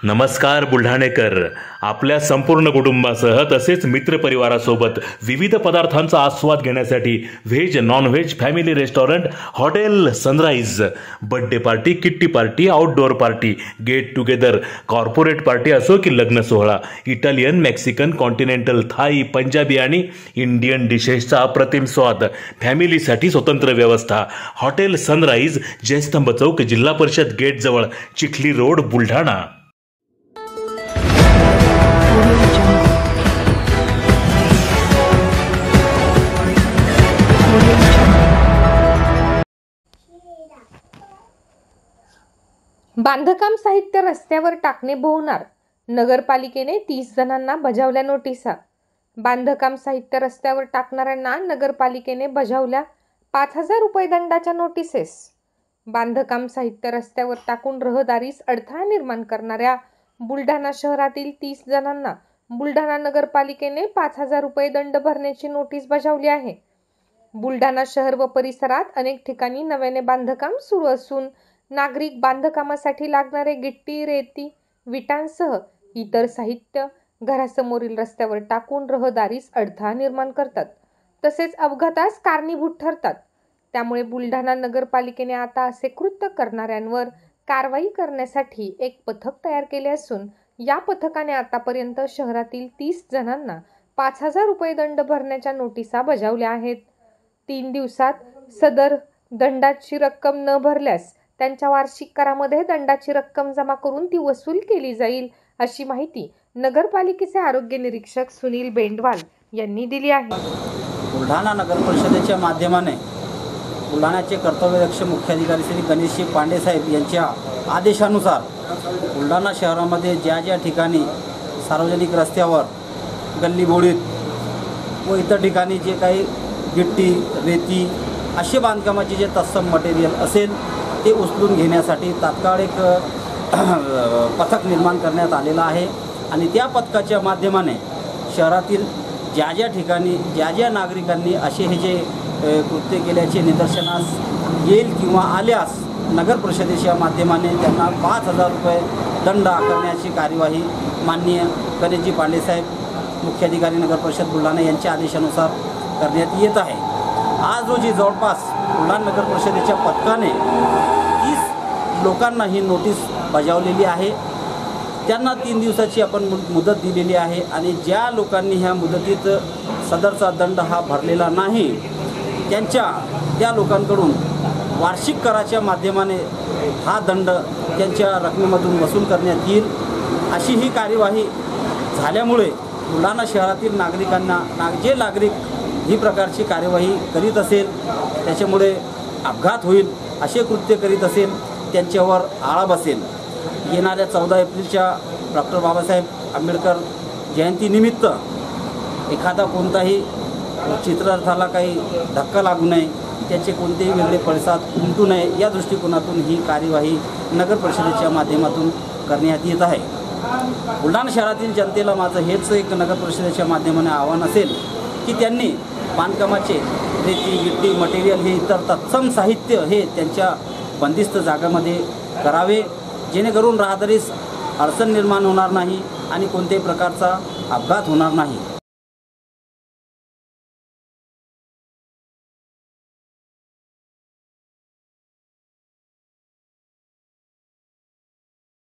नमस्कार बुलढाणेकर, आपल्या संपूर्ण कुटुंबासह तसेच मित्रपरिवारासोबत विविध पदार्थांचा आस्वाद घेण्यासाठी veg non veg family restaurant hotel Sunrise birthday party, kitty party, outdoor party, get together, corporate party असो की लग्न सोहळा, Italian, Mexican, continental, Thai, Punjabi आणि इंडियन डिशेसचा अप्रतिम स्वाद, फॅमिलीसाठी स्वतंत्र व्यवस्था. हॉटेल सनराइज, जयस्तंभ चौक, जिल्हा परिषद गेट जवळ, चिखली रोड, बुलढाणा. बांधकाम साहित्य रस्त्यावर टाकणे भोवणार, नगरपालिकेने 30 जणांना बजावल्या नोटिसा. बांधकाम साहित्य रस्त्यावर टाकणाऱ्यांना नगरपालिकेने बजावल्या 5,000 रुपये दंडाच्या नोटिसेस. बांधकाम साहित्य रस्त्यावर टाकून रहदारीस अडथळा निर्माण करणाऱ्या बुलढाणा शहरातील 30 जणांना बुलढाणा नगरपालिकेने 5,000 रुपये दंड भरण्याची नोटीस बजावली आहे. बुलढाणा शहर व परिसरात अनेक ठिकाणी नव्याने बांधकाम सुरू असून नागरिक बांधकामासाठी लागणारे गिट्टी, रेती, विटांसह इतर साहित्य घरासमोरील रस्त्यावर टाकून रहदारीस अडथळा निर्माण करतात, तसेच अपघातास कारणीभूत ठरतात. त्यामुळे बुलढाणा नगरपालिकेने आता असे कृत्य करणाऱ्यांवर कारवाई करण्यासाठी एक पथक तयार केले असून या पथकाने आतापर्यंत शहरातील 30 जणांना 5,000 रुपये दंड भरण्याच्या नोटिसा बजावल्या आहेत. 3 दिवसात सदर दंडाची रक्कम न भरल्यास त्यांच्या वार्षिक करामध्ये दंडाची रक्कम जमा करून ती वसूल केली जाईल, अशी माहिती नगरपालिकेचे आरोग्य निरीक्षक सुनील बेंडवाल यांनी दिली आहे. बुलढाणा नगर परिषदेच्या माध्यमाने बुलढाण्याचे कर्तव्यदक्ष मुख्याधिकारी श्री गणेशजी पांडे साहेब यांच्या आदेशानुसार बुलढाणा शहरामध्ये ज्या ज्या ठिकाणी सार्वजनिक रस्त्यावर, गल्लीबोळीत व इतर ठिकाणी जे काही गिट्टी, रेती असे बांधकामाचे जे तत्सम मटेरियल असेल ते उचलून घेण्यासाठी तात्काळ एक पथक निर्माण करण्यात आलेला आहे. आणि त्या पथकाच्या माध्यमाने शहरातील ज्या ज्या ठिकाणी ज्या ज्या नागरिकांनी असे हे जे कृत्य केल्याचे निदर्शनास येईल किंवा आल्यास नगर परिषदेच्या माध्यमाने त्यांना 5,000 रुपये दंड आकारण्याची कार्यवाही माननीय गणेशजी पांडेसाहेब मुख्याधिकारी नगर परिषद बुलढाणा यांच्या आदेशानुसार करण्यात येत आहे. आज रोजी जवळपास बुलढाणा नगर परिषदेच्या पथकाने 30 लोकांना ही नोटीस बजावलेली आहे. त्यांना 3 दिवसाची आपण मुदत दिलेली आहे आणि ज्या लोकांनी ह्या मुदतीत सदरचा दंड हा भरलेला नाही त्या लोकांकडून वार्षिक कराच्या माध्यमाने हा दंड त्यांच्या रकमेमधून वसूल करण्यात येईल. अशी ही कार्यवाही झाल्यामुळे बुलढाणा शहरातील नागरिकांना जे नागरिक ही प्रकारची कार्यवाही करीत असेल, त्याच्यामुळे अपघात होईल असे कृत्य करीत असेल, त्यांच्यावर आळा बसेल. येणाऱ्या 14 एप्रिलच्या डॉक्टर बाबासाहेब आंबेडकर जयंतीनिमित्त एखादा कोणताही चित्रार्थाला काही धक्का लागू नये, त्याचे कोणतेही वेगळे पडसाद उमटू नये या दृष्टिकोनातून ही कार्यवाही नगर परिषदेच्या माध्यमातून करण्यात येत आहे. बुलढाणा शहरातील जनतेला माझं हेच एक नगर परिषदेच्या माध्यमाने आव्हान असेल की त्यांनी बांधकामाचे रेती, गिट्टी, मटेरियल हे इतर तत्सम साहित्य हे त्यांच्या बंदिस्त जागामध्ये करावे, जेणेकरून रहदारीस अडचण निर्माण होणार नाही आणि कोणत्याही प्रकारचा अपघात होणार नाही.